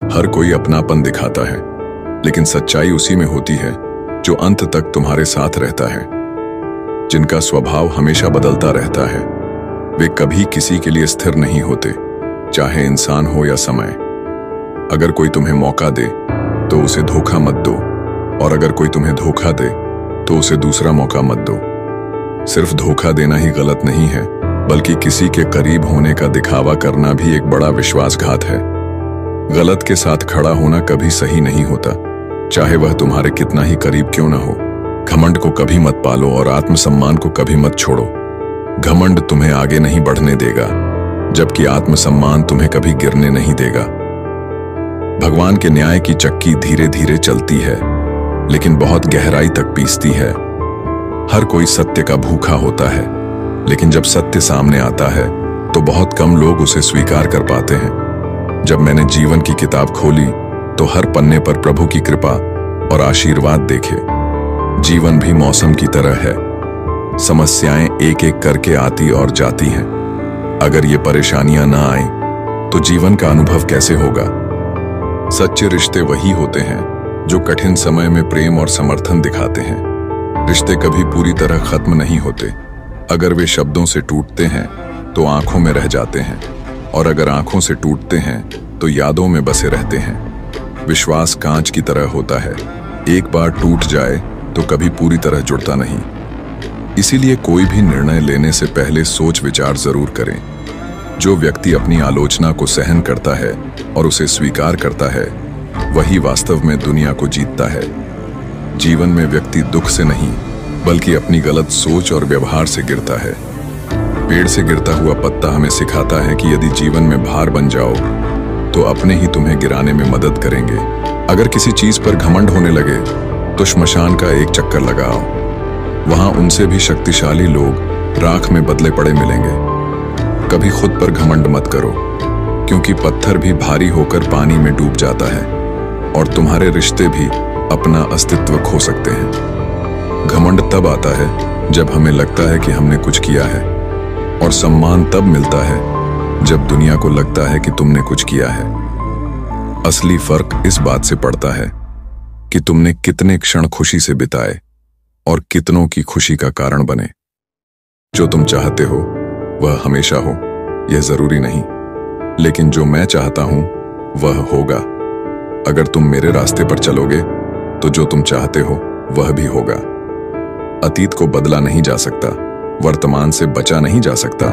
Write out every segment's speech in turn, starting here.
हर कोई अपनापन दिखाता है, लेकिन सच्चाई उसी में होती है जो अंत तक तुम्हारे साथ रहता है। जिनका स्वभाव हमेशा बदलता रहता है, वे कभी किसी के लिए स्थिर नहीं होते, चाहे इंसान हो या समय। अगर कोई तुम्हें मौका दे तो उसे धोखा मत दो, और अगर कोई तुम्हें धोखा दे तो उसे दूसरा मौका मत दो। सिर्फ धोखा देना ही गलत नहीं है, बल्कि किसी के करीब होने का दिखावा करना भी एक बड़ा विश्वासघात है। गलत के साथ खड़ा होना कभी सही नहीं होता, चाहे वह तुम्हारे कितना ही करीब क्यों ना हो। घमंड को कभी मत पालो और आत्मसम्मान को कभी मत छोड़ो। घमंड तुम्हें आगे नहीं बढ़ने देगा, जबकि आत्मसम्मान तुम्हें कभी गिरने नहीं देगा। भगवान के न्याय की चक्की धीरे धीरे चलती है, लेकिन बहुत गहराई तक पीसती है। हर कोई सत्य का भूखा होता है, लेकिन जब सत्य सामने आता है तो बहुत कम लोग उसे स्वीकार कर पाते हैं। जब मैंने जीवन की किताब खोली तो हर पन्ने पर प्रभु की कृपा और आशीर्वाद देखे। जीवन भी मौसम की तरह है, समस्याएं एक एक करके आती और जाती हैं। अगर ये परेशानियां ना आए तो जीवन का अनुभव कैसे होगा? सच्चे रिश्ते वही होते हैं जो कठिन समय में प्रेम और समर्थन दिखाते हैं। रिश्ते कभी पूरी तरह खत्म नहीं होते। अगर वे शब्दों से टूटते हैं तो आंखों में रह जाते हैं, और अगर आंखों से टूटते हैं तो यादों में बसे रहते हैं। विश्वास कांच की तरह होता है, एक बार टूट जाए तो कभी पूरी तरह जुड़ता नहीं। इसीलिए कोई भी निर्णय लेने से पहले सोच विचार जरूर करें। जो व्यक्ति अपनी आलोचना को सहन करता है और उसे स्वीकार करता है, वही वास्तव में दुनिया को जीतता है। जीवन में व्यक्ति दुख से नहीं, बल्कि अपनी गलत सोच और व्यवहार से गिरता है। पेड़ से गिरता हुआ पत्ता हमें सिखाता है कि यदि जीवन में भार बन जाओ तो अपने ही तुम्हें गिराने में मदद करेंगे। अगर किसी चीज पर घमंड होने लगे तो श्मशान का एक चक्कर लगाओ। वहां उनसे भी शक्तिशाली लोग राख में बदले पड़े मिलेंगे। कभी खुद पर घमंड मत करो, क्योंकि पत्थर भी भारी होकर पानी में डूब जाता है, और तुम्हारे रिश्ते भी अपना अस्तित्व खो सकते हैं। घमंड तब आता है जब हमें लगता है कि हमने कुछ किया है, और सम्मान तब मिलता है जब दुनिया को लगता है कि तुमने कुछ किया है। असली फर्क इस बात से पड़ता है कि तुमने कितने क्षण खुशी से बिताए और कितनों की खुशी का कारण बने। जो तुम चाहते हो वह हमेशा हो, यह जरूरी नहीं, लेकिन जो मैं चाहता हूं वह होगा। अगर तुम मेरे रास्ते पर चलोगे तो जो तुम चाहते हो वह भी होगा। अतीत को बदला नहीं जा सकता, वर्तमान से बचा नहीं जा सकता,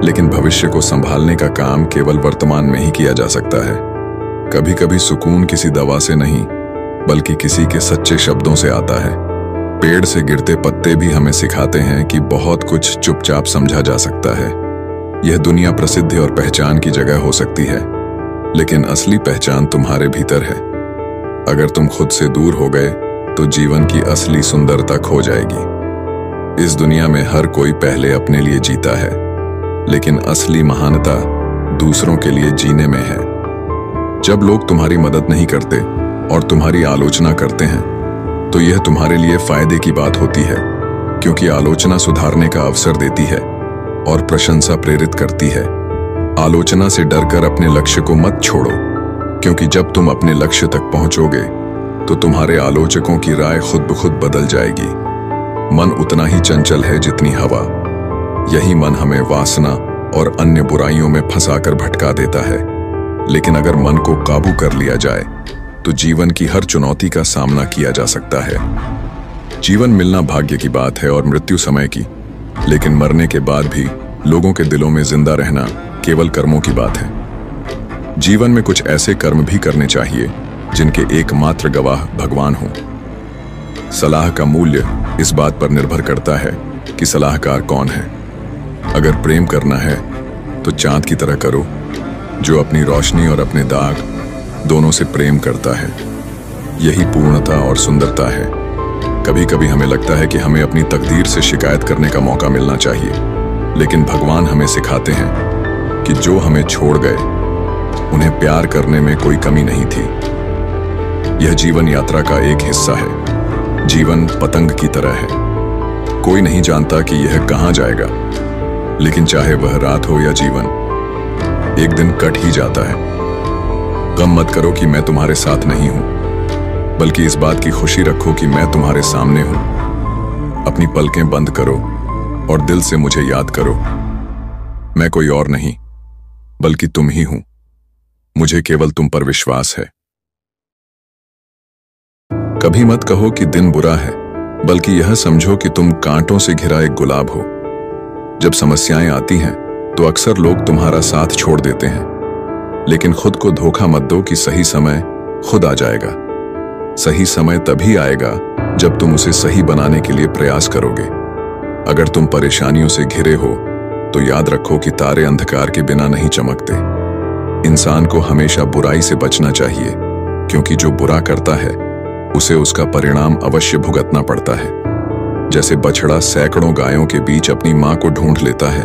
लेकिन भविष्य को संभालने का काम केवल वर्तमान में ही किया जा सकता है। कभी कभी सुकून किसी दवा से नहीं, बल्कि किसी के सच्चे शब्दों से आता है। पेड़ से गिरते पत्ते भी हमें सिखाते हैं कि बहुत कुछ चुपचाप समझा जा सकता है। यह दुनिया प्रसिद्धि और पहचान की जगह हो सकती है, लेकिन असली पहचान तुम्हारे भीतर है। अगर तुम खुद से दूर हो गए तो जीवन की असली सुंदरता खो जाएगी। इस दुनिया में हर कोई पहले अपने लिए जीता है, लेकिन असली महानता दूसरों के लिए जीने में है। जब लोग तुम्हारी मदद नहीं करते और तुम्हारी आलोचना करते हैं, तो यह तुम्हारे लिए फायदे की बात होती है, क्योंकि आलोचना सुधारने का अवसर देती है और प्रशंसा प्रेरित करती है। आलोचना से डरकर अपने लक्ष्य को मत छोड़ो, क्योंकि जब तुम अपने लक्ष्य तक पहुंचोगे तो तुम्हारे आलोचकों की राय खुद ब खुद बदल जाएगी। मन उतना ही चंचल है जितनी हवा। यही मन हमें वासना और अन्य बुराइयों में फंसाकर भटका देता है। लेकिन अगर मन को काबू कर लिया जाए तो जीवन की हर चुनौती का सामना किया जा सकता है। जीवन मिलना भाग्य की बात है और मृत्यु समय की, लेकिन मरने के बाद भी लोगों के दिलों में जिंदा रहना केवल कर्मों की बात है। जीवन में कुछ ऐसे कर्म भी करने चाहिए जिनके एकमात्र गवाह भगवान हों। सलाह का मूल्य इस बात पर निर्भर करता है कि सलाहकार कौन है। अगर प्रेम करना है तो चांद की तरह करो, जो अपनी रोशनी और अपने दाग दोनों से प्रेम करता है। यही पूर्णता और सुंदरता है। कभी कभी हमें लगता है कि हमें अपनी तकदीर से शिकायत करने का मौका मिलना चाहिए, लेकिन भगवान हमें सिखाते हैं कि जो हमें छोड़ गए उन्हें प्यार करने में कोई कमी नहीं थी। यह जीवन यात्रा का एक हिस्सा है। जीवन पतंग की तरह है, कोई नहीं जानता कि यह कहां जाएगा, लेकिन चाहे वह रात हो या जीवन, एक दिन कट ही जाता है। गम मत करो कि मैं तुम्हारे साथ नहीं हूं, बल्कि इस बात की खुशी रखो कि मैं तुम्हारे सामने हूं। अपनी पलकें बंद करो और दिल से मुझे याद करो। मैं कोई और नहीं, बल्कि तुम ही हूं। मुझे केवल तुम पर विश्वास है। कभी मत कहो कि दिन बुरा है, बल्कि यह समझो कि तुम कांटों से घिरा एक गुलाब हो। जब समस्याएं आती हैं तो अक्सर लोग तुम्हारा साथ छोड़ देते हैं, लेकिन खुद को धोखा मत दो कि सही समय खुद आ जाएगा। सही समय तभी आएगा जब तुम उसे सही बनाने के लिए प्रयास करोगे। अगर तुम परेशानियों से घिरे हो तो याद रखो कि तारे अंधकार के बिना नहीं चमकते। इंसान को हमेशा बुराई से बचना चाहिए, क्योंकि जो बुरा करता है उसे उसका परिणाम अवश्य भुगतना पड़ता है। जैसे बछड़ा सैकड़ों गायों के बीच अपनी मां को ढूंढ लेता है,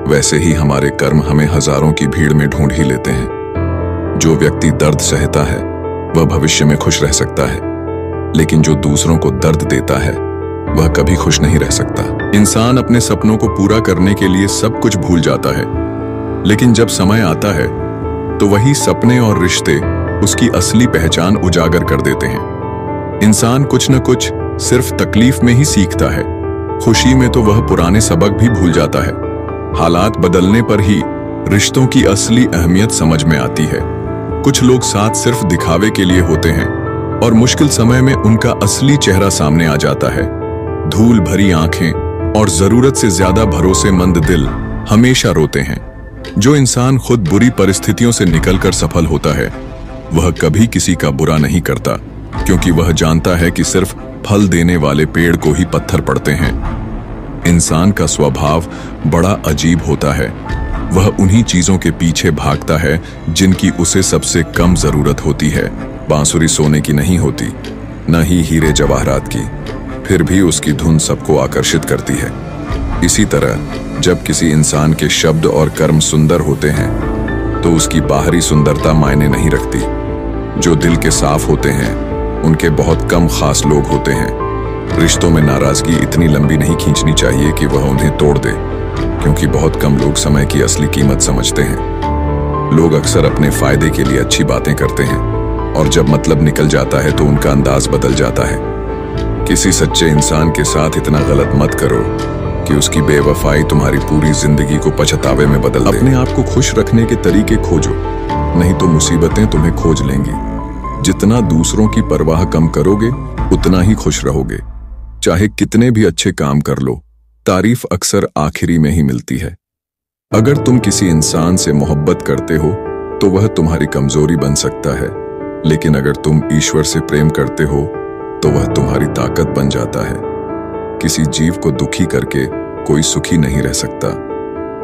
वैसे ही हमारे कर्म हमें हजारों की भीड़ में ढूंढ ही लेते हैं। जो व्यक्ति दर्द सहता है वह भविष्य में खुश रह सकता है, लेकिन जो दूसरों को दर्द देता है वह कभी खुश नहीं रह सकता। इंसान अपने सपनों को पूरा करने के लिए सब कुछ भूल जाता है, लेकिन जब समय आता है तो वही सपने और रिश्ते उसकी असली पहचान उजागर कर देते हैं। इंसान कुछ न कुछ सिर्फ तकलीफ में ही सीखता है। खुशी में तो वह पुराने सबक भी भूल जाता है। हालात बदलने पर ही रिश्तों की असली अहमियत समझ में आती है। कुछ लोग साथ सिर्फ दिखावे के लिए होते हैं और मुश्किल समय में उनका असली चेहरा सामने आ जाता है। धूल भरी आंखें और जरूरत से ज्यादा भरोसेमंद दिल हमेशा रोते हैं। जो इंसान खुद बुरी परिस्थितियों से निकलकर सफल होता है वह कभी किसी का बुरा नहीं करता, क्योंकि वह जानता है कि सिर्फ फल देने वाले पेड़ को ही पत्थर पड़ते हैं। इंसान का स्वभाव बड़ा अजीब होता है। वह उन्हीं चीजों के पीछे भागता है जिनकी उसे सबसे कम जरूरत होती है। बांसुरी सोने की नहीं होती, न ही हीरे जवाहरात की, फिर भी उसकी धुन सबको आकर्षित करती है। इसी तरह जब किसी इंसान के शब्द और कर्म सुंदर होते हैं तो उसकी बाहरी सुंदरता मायने नहीं रखती। जो दिल के साफ होते हैं उनके बहुत कम खास लोग होते हैं। रिश्तों में नाराजगी इतनी लंबी नहीं खींचनी चाहिए कि वह उन्हें तोड़ दे, क्योंकि बहुत कम लोग समय की असली कीमत समझते हैं। लोग अक्सर अपने फायदे के लिए अच्छी बातें करते हैं, और जब मतलब निकल जाता है तो उनका अंदाज बदल जाता है। किसी सच्चे इंसान के साथ इतना गलत मत करो कि उसकी बेवफाई तुम्हारी पूरी जिंदगी को पछतावे में बदल दे। अपने आप को खुश रखने के तरीके खोजो, नहीं तो मुसीबतें तुम्हें खोज लेंगी। जितना दूसरों की परवाह कम करोगे उतना ही खुश रहोगे। चाहे कितने भी अच्छे काम कर लो, तारीफ अक्सर आखिरी में ही मिलती है। अगर तुम किसी इंसान से मोहब्बत करते हो तो वह तुम्हारी कमजोरी बन सकता है, लेकिन अगर तुम ईश्वर से प्रेम करते हो तो वह तुम्हारी ताकत बन जाता है। किसी जीव को दुखी करके कोई सुखी नहीं रह सकता।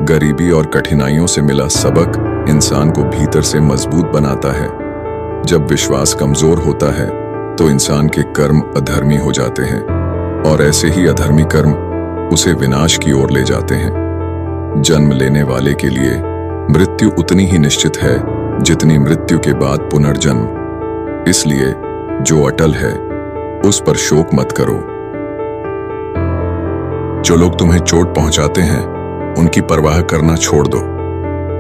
गरीबी और कठिनाइयों से मिला सबक इंसान को भीतर से मजबूत बनाता है। जब विश्वास कमजोर होता है तो इंसान के कर्म अधर्मी हो जाते हैं, और ऐसे ही अधर्मी कर्म उसे विनाश की ओर ले जाते हैं। जन्म लेने वाले के लिए मृत्यु उतनी ही निश्चित है जितनी मृत्यु के बाद पुनर्जन्म। इसलिए जो अटल है उस पर शोक मत करो। जो लोग तुम्हें चोट पहुंचाते हैं उनकी परवाह करना छोड़ दो,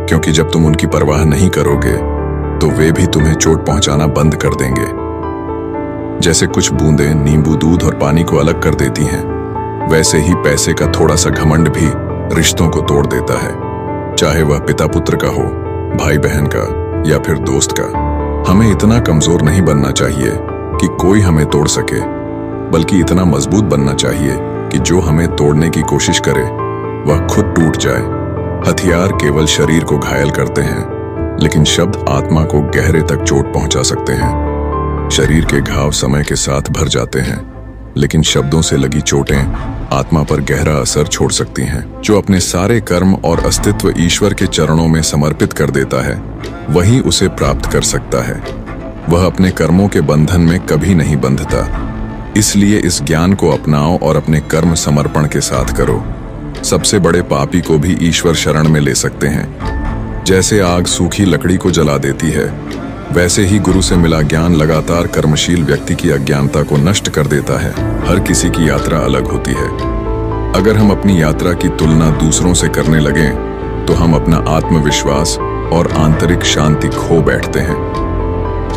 क्योंकि जब तुम उनकी परवाह नहीं करोगे तो वे भी तुम्हें चोट पहुंचाना बंद कर देंगे। जैसे कुछ बूंदें नींबू, दूध और पानी को अलग कर देती हैं, वैसे ही पैसे का थोड़ा सा घमंड भी रिश्तों को तोड़ देता है। चाहे वह पिता पुत्र का हो, भाई बहन का, या फिर दोस्त का। हमें इतना कमजोर नहीं बनना चाहिए कि कोई हमें तोड़ सके, बल्कि इतना मजबूत बनना चाहिए कि जो हमें तोड़ने की कोशिश करे वह खुद टूट जाए। हथियार केवल शरीर को घायल करते हैं, लेकिन शब्द आत्मा को गहरे तक चोट पहुंचा सकते हैं। शरीर के घाव समय के साथ भर जाते हैं, लेकिन शब्दों से लगी चोटें आत्मा पर गहरा असर छोड़ सकती हैं। जो अपने सारे कर्म और अस्तित्व ईश्वर के चरणों में समर्पित कर देता है वही उसे प्राप्त कर सकता है। वह अपने कर्मों के बंधन में कभी नहीं बंधता। इसलिए इस ज्ञान को अपनाओ और अपने कर्म समर्पण के साथ करो। सबसे बड़े पापी को भी ईश्वर शरण में ले सकते हैं। जैसे आग सूखी लकड़ी को जला देती है, वैसे ही गुरु से मिला ज्ञान लगातार कर्मशील व्यक्ति की अज्ञानता को नष्ट कर देता है। हर किसी की यात्रा अलग होती है। अगर हम अपनी यात्रा की तुलना दूसरों से करने लगें तो हम अपना आत्मविश्वास और आंतरिक शांति खो बैठते हैं।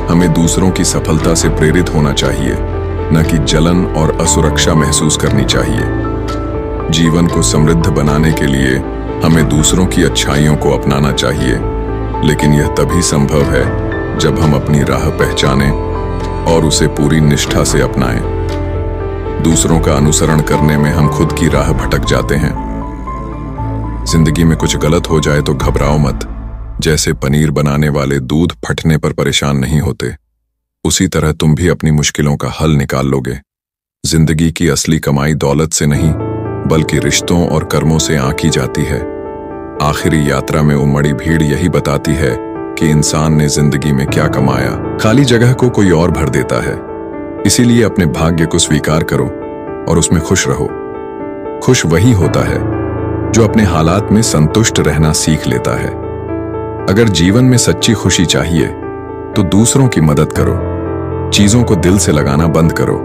हमें दूसरों की सफलता से प्रेरित होना चाहिए, न कि जलन और असुरक्षा महसूस करनी चाहिए। जीवन को समृद्ध बनाने के लिए हमें दूसरों की अच्छाइयों को अपनाना चाहिए, लेकिन यह तभी संभव है जब हम अपनी राह पहचानें और उसे पूरी निष्ठा से अपनाएं। दूसरों का अनुसरण करने में हम खुद की राह भटक जाते हैं। जिंदगी में कुछ गलत हो जाए तो घबराओ मत। जैसे पनीर बनाने वाले दूध फटने पर परेशान नहीं होते, उसी तरह तुम भी अपनी मुश्किलों का हल निकाल लोगे। जिंदगी की असली कमाई दौलत से नहीं, बल्कि रिश्तों और कर्मों से आंकी जाती है। आखिरी यात्रा में उमड़ी भीड़ यही बताती है कि इंसान ने जिंदगी में क्या कमाया। खाली जगह को कोई और भर देता है। इसीलिए अपने भाग्य को स्वीकार करो और उसमें खुश रहो। खुश वही होता है जो अपने हालात में संतुष्ट रहना सीख लेता है। अगर जीवन में सच्ची खुशी चाहिए तो दूसरों की मदद करो। चीजों को दिल से लगाना बंद करो।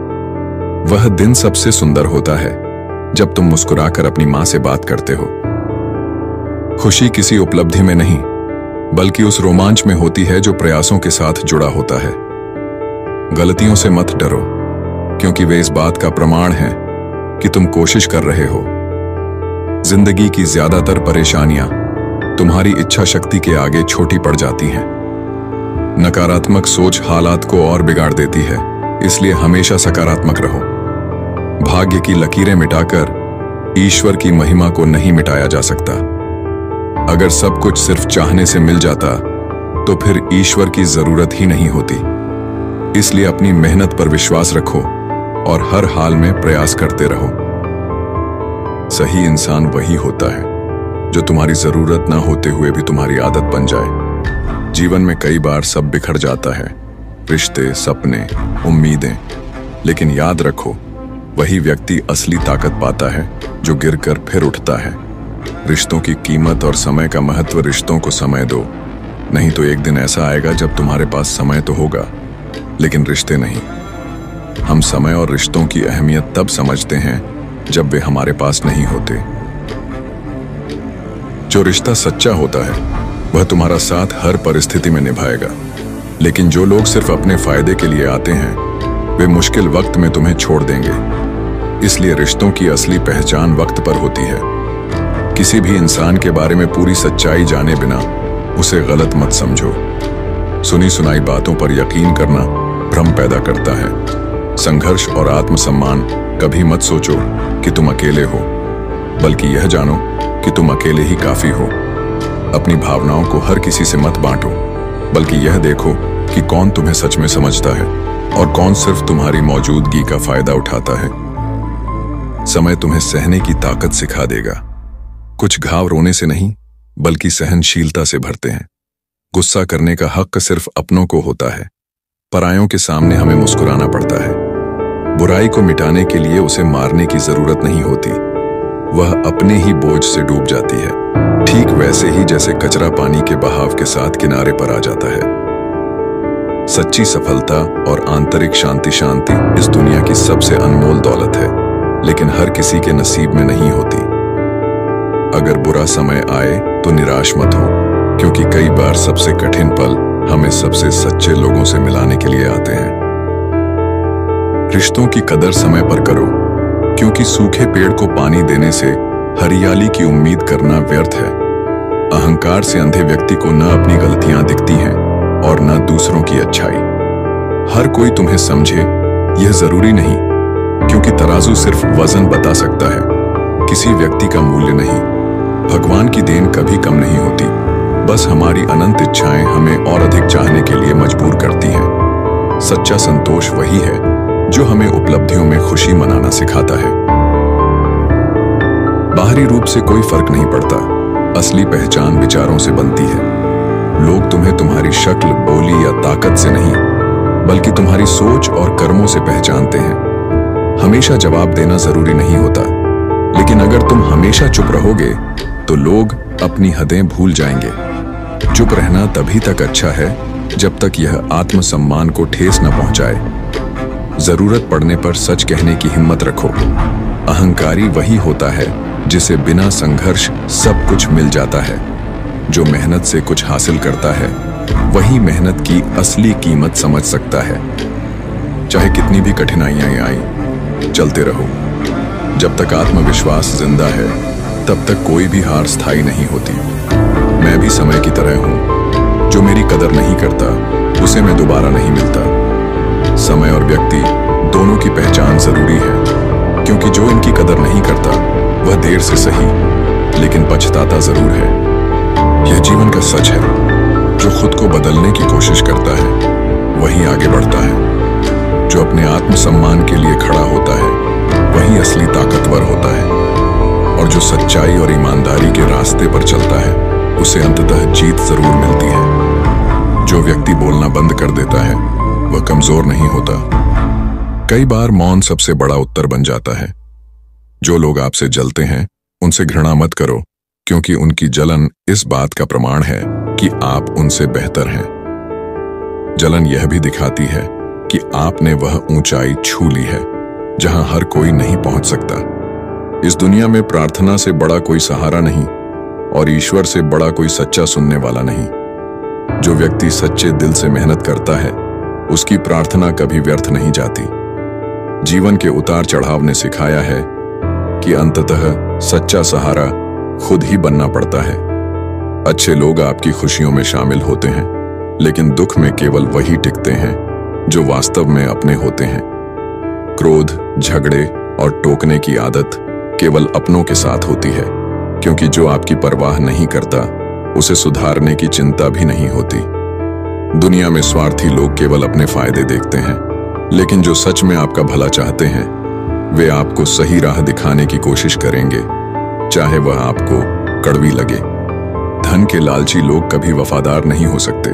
वह दिन सबसे सुंदर होता है जब तुम मुस्कुराकर अपनी मां से बात करते हो। खुशी किसी उपलब्धि में नहीं, बल्कि उस रोमांच में होती है जो प्रयासों के साथ जुड़ा होता है। गलतियों से मत डरो, क्योंकि वे इस बात का प्रमाण हैं कि तुम कोशिश कर रहे हो। जिंदगी की ज्यादातर परेशानियां तुम्हारी इच्छा शक्ति के आगे छोटी पड़ जाती हैं। नकारात्मक सोच हालात को और बिगाड़ देती है, इसलिए हमेशा सकारात्मक रहो। भाग्य की लकीरें मिटाकर ईश्वर की महिमा को नहीं मिटाया जा सकता। अगर सब कुछ सिर्फ चाहने से मिल जाता तो फिर ईश्वर की जरूरत ही नहीं होती। इसलिए अपनी मेहनत पर विश्वास रखो और हर हाल में प्रयास करते रहो। सही इंसान वही होता है जो तुम्हारी जरूरत ना होते हुए भी तुम्हारी आदत बन जाए। जीवन में कई बार सब बिखर जाता है, रिश्ते, सपने, उम्मीदें, लेकिन याद रखो, वही व्यक्ति असली ताकत पाता है जो गिरकर फिर उठता है। रिश्तों की कीमत और समय का महत्व। रिश्तों को समय दो, नहीं तो एक दिन ऐसा आएगा जब तुम्हारे पास समय तो होगा लेकिन रिश्ते नहीं। हम समय और रिश्तों की अहमियत तब समझते हैं जब वे हमारे पास नहीं होते। जो रिश्ता सच्चा होता है वह तुम्हारा साथ हर परिस्थिति में निभाएगा, लेकिन जो लोग सिर्फ अपने फायदे के लिए आते हैं वे मुश्किल वक्त में तुम्हें छोड़ देंगे। इसलिए रिश्तों की असली पहचान वक्त पर होती है। किसी भी इंसान के बारे में पूरी सच्चाई जाने बिना उसे गलत मत समझो। सुनी सुनाई बातों पर यकीन करना भ्रम पैदा करता है। संघर्ष और आत्मसम्मान। कभी मत सोचो कि तुम अकेले हो, बल्कि यह जानो कि तुम अकेले ही काफी हो। अपनी भावनाओं को हर किसी से मत बांटो, बल्कि यह देखो कि कौन तुम्हें सच में समझता है और कौन सिर्फ तुम्हारी मौजूदगी का फायदा उठाता है। समय तुम्हें सहने की ताकत सिखा देगा। कुछ घाव रोने से नहीं, बल्कि सहनशीलता से भरते हैं। गुस्सा करने का हक सिर्फ अपनों को होता है। परायों के सामने हमें मुस्कुराना पड़ता है। बुराई को मिटाने के लिए उसे मारने की जरूरत नहीं होती, वह अपने ही बोझ से डूब जाती है। ठीक वैसे ही जैसे कचरा पानी के बहाव के साथ किनारे पर आ जाता है। सच्ची सफलता और आंतरिक शांति इस दुनिया की सबसे अनमोल दौलत है, लेकिन हर किसी के नसीब में नहीं होती। अगर बुरा समय आए तो निराश मत हो, क्योंकि कई बार सबसे कठिन पल हमें सबसे सच्चे लोगों से मिलाने के लिए आते हैं। रिश्तों की कदर समय पर करो, क्योंकि सूखे पेड़ को पानी देने से हरियाली की उम्मीद करना व्यर्थ है। अहंकार से अंधे व्यक्ति को न अपनी गलतियां दिखती हैं और न दूसरों की अच्छाई। हर कोई तुम्हें समझे यह जरूरी नहीं, क्योंकि तराजू सिर्फ वजन बता सकता है, किसी व्यक्ति का मूल्य नहीं। भगवान की देन कभी कम नहीं होती, बस हमारी अनंत इच्छाएं हमें और अधिक चाहने के लिए मजबूर करती हैं। सच्चा संतोष वही है जो हमें उपलब्धियों में खुशी मनाना सिखाता है। बाहरी रूप से कोई फर्क नहीं पड़ता, असली पहचान विचारों से बनती है। लोग तुम्हें तुम्हारी शक्ल, बोली या ताकत से नहीं, बल्कि तुम्हारी सोच और कर्मों से पहचानते हैं। हमेशा जवाब देना जरूरी नहीं होता, लेकिन अगर तुम हमेशा चुप रहोगे तो लोग अपनी हदें भूल जाएंगे। चुप रहना तभी तक अच्छा है जब तक यह आत्मसम्मान को ठेस न पहुंचाए। जरूरत पड़ने पर सच कहने की हिम्मत रखो। अहंकारी वही होता है जिसे बिना संघर्ष सब कुछ मिल जाता है। जो मेहनत से कुछ हासिल करता है वही मेहनत की असली कीमत समझ सकता है। चाहे कितनी भी कठिनाइयां आए, चलते रहो। जब तक आत्मविश्वास जिंदा है, तब तक कोई भी हार स्थायी नहीं होती। मैं भी समय की तरह हूं, जो मेरी कदर नहीं करता उसे मैं दोबारा नहीं मिलता। समय और व्यक्ति दोनों की पहचान जरूरी है, क्योंकि जो इनकी कदर नहीं करता वह देर से सही लेकिन पछताता जरूर है। यह जीवन का सच है। जो खुद को बदलने की कोशिश करता है वही आगे बढ़ता है। जो अपने आत्मसम्मान के लिए खड़ा होता है वही असली ताकतवर होता है। और जो सच्चाई और ईमानदारी के रास्ते पर चलता है उसे अंततः जीत जरूर मिलती है। जो व्यक्ति बोलना बंद कर देता है वह कमजोर नहीं होता। कई बार मौन सबसे बड़ा उत्तर बन जाता है। जो लोग आपसे जलते हैं उनसे घृणा मत करो, क्योंकि उनकी जलन इस बात का प्रमाण है कि आप उनसे बेहतर हैं। जलन यह भी दिखाती है कि आपने वह ऊंचाई छू ली है जहां हर कोई नहीं पहुंच सकता। इस दुनिया में प्रार्थना से बड़ा कोई सहारा नहीं और ईश्वर से बड़ा कोई सच्चा सुनने वाला नहीं। जो व्यक्ति सच्चे दिल से मेहनत करता है उसकी प्रार्थना कभी व्यर्थ नहीं जाती। जीवन के उतार चढ़ाव ने सिखाया है कि अंततः सच्चा सहारा खुद ही बनना पड़ता है। अच्छे लोग आपकी खुशियों में शामिल होते हैं, लेकिन दुख में केवल वही टिकते हैं जो वास्तव में अपने होते हैं। क्रोध, झगड़े और टोकने की आदत केवल अपनों के साथ होती है, क्योंकि जो आपकी परवाह नहीं करता उसे सुधारने की चिंता भी नहीं होती। दुनिया में स्वार्थी लोग केवल अपने फायदे देखते हैं, लेकिन जो सच में आपका भला चाहते हैं वे आपको सही राह दिखाने की कोशिश करेंगे, चाहे वह आपको कड़वी लगे। धन के लालची लोग कभी वफादार नहीं हो सकते।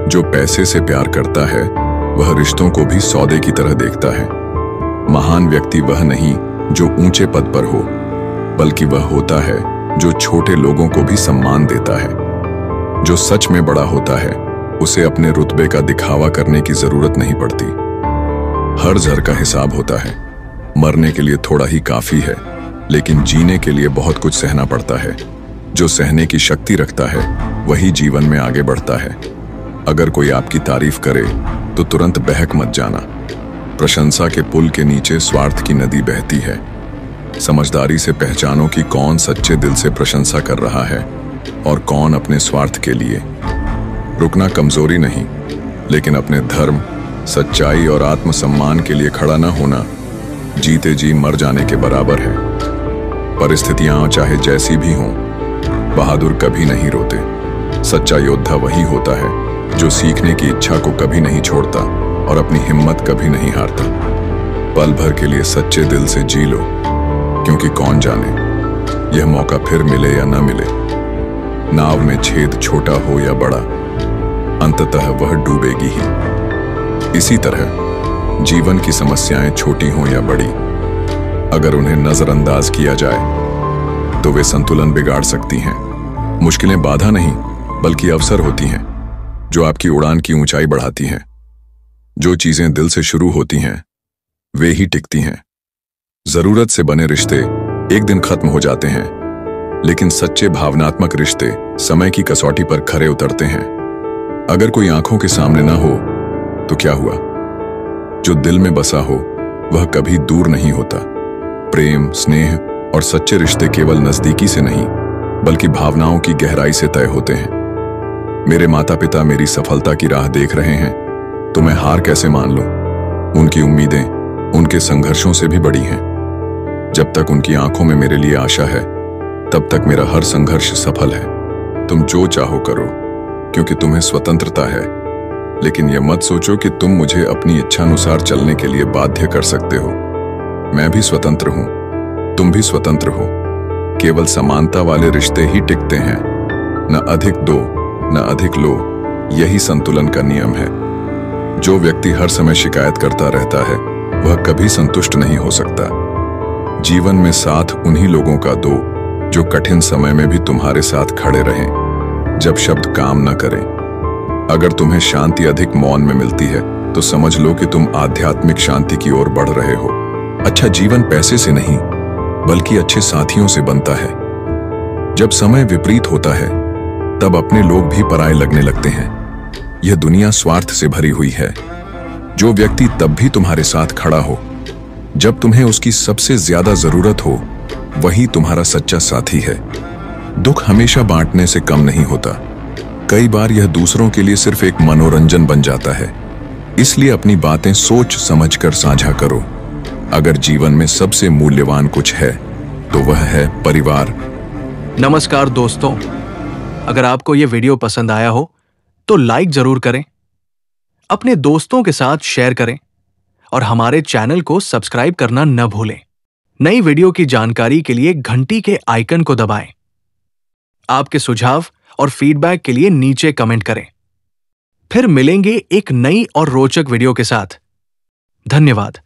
जो पैसे से प्यार करता है वह रिश्तों को भी सौदे की तरह देखता है। महान व्यक्ति वह नहीं जो ऊंचे पद पर हो, बल्कि वह होता है जो छोटे लोगों को भी सम्मान देता है। जो सच में बड़ा होता है उसे अपने रुतबे का दिखावा करने की जरूरत नहीं पड़ती। हर जर का हिसाब होता है। मरने के लिए थोड़ा ही काफी है, लेकिन जीने के लिए बहुत कुछ सहना पड़ता है। जो सहने की शक्ति रखता है वही जीवन में आगे बढ़ता है। अगर कोई आपकी तारीफ करे तो तुरंत बहक मत जाना। प्रशंसा के पुल के नीचे स्वार्थ की नदी बहती है। समझदारी से पहचानो कि कौन सच्चे दिल से प्रशंसा कर रहा है और कौन अपने स्वार्थ के लिए। रुकना कमजोरी नहीं, लेकिन अपने धर्म, सच्चाई और आत्मसम्मान के लिए खड़ा न होना जीते जी मर जाने के बराबर है। परिस्थितियां चाहे जैसी भी हों, बहादुर कभी नहीं रोते। सच्चा योद्धा वही होता है जो सीखने की इच्छा को कभी नहीं छोड़ता और अपनी हिम्मत कभी नहीं हारता। पल भर के लिए सच्चे दिल से जी लो, क्योंकि कौन जाने यह मौका फिर मिले या न मिले। नाव में छेद छोटा हो या बड़ा, अंततः वह डूबेगी ही। इसी तरह जीवन की समस्याएं छोटी हों या बड़ी, अगर उन्हें नजरअंदाज किया जाए तो वे संतुलन बिगाड़ सकती हैं। मुश्किलें बाधा नहीं बल्कि अवसर होती हैं जो आपकी उड़ान की ऊंचाई बढ़ाती हैं। जो चीजें दिल से शुरू होती हैं वे ही टिकती हैं। जरूरत से बने रिश्ते एक दिन खत्म हो जाते हैं, लेकिन सच्चे भावनात्मक रिश्ते समय की कसौटी पर खरे उतरते हैं। अगर कोई आंखों के सामने ना हो तो क्या हुआ, जो दिल में बसा हो वह कभी दूर नहीं होता। प्रेम, स्नेह और सच्चे रिश्ते केवल नजदीकी से नहीं बल्कि भावनाओं की गहराई से तय होते हैं। मेरे माता पिता मेरी सफलता की राह देख रहे हैं तो मैं हार कैसे मान लूं? उनकी उम्मीदें उनके संघर्षों से भी बड़ी हैं। जब तक उनकी आंखों में मेरे लिए आशा है तब तक मेरा हर संघर्ष सफल है। तुम जो चाहो करो, क्योंकि तुम्हें स्वतंत्रता है, लेकिन यह मत सोचो कि तुम मुझे अपनी इच्छानुसार चलने के लिए बाध्य कर सकते हो। मैं भी स्वतंत्र हूं, तुम भी स्वतंत्र हो। केवल समानता वाले रिश्ते ही टिकते हैं। न अधिक दो न अधिक लो, यही संतुलन का नियम है। जो व्यक्ति हर समय शिकायत करता रहता है वह कभी संतुष्ट नहीं हो सकता। जीवन में साथ उन्हीं लोगों का दो जो कठिन समय में भी तुम्हारे साथ खड़े रहें, जब शब्द काम न करें। अगर तुम्हें शांति अधिक मौन में मिलती है तो समझ लो कि तुम आध्यात्मिक शांति की ओर बढ़ रहे हो। अच्छा जीवन पैसे से नहीं बल्कि अच्छे साथियों से बनता है। जब समय विपरीत होता है तब अपने लोग भी पराये लगने लगते हैं। यह दुनिया स्वार्थ से भरी हुई है। जो व्यक्ति तब भी तुम्हारे साथ खड़ा हो जब तुम्हें उसकी सबसे ज्यादा जरूरत हो, वही तुम्हारा सच्चा साथी है। दुख हमेशा बांटने से कम नहीं होता। कई बार यह दूसरों के लिए सिर्फ एक मनोरंजन बन जाता है। इसलिए अपनी बातें सोच समझकर साझा करो। अगर जीवन में सबसे मूल्यवान कुछ है तो वह है परिवार। नमस्कार दोस्तों, अगर आपको यह वीडियो पसंद आया हो तो लाइक जरूर करें, अपने दोस्तों के साथ शेयर करें और हमारे चैनल को सब्सक्राइब करना न भूलें। नई वीडियो की जानकारी के लिए घंटी के आइकन को दबाएं। आपके सुझाव और फीडबैक के लिए नीचे कमेंट करें। फिर मिलेंगे एक नई और रोचक वीडियो के साथ। धन्यवाद।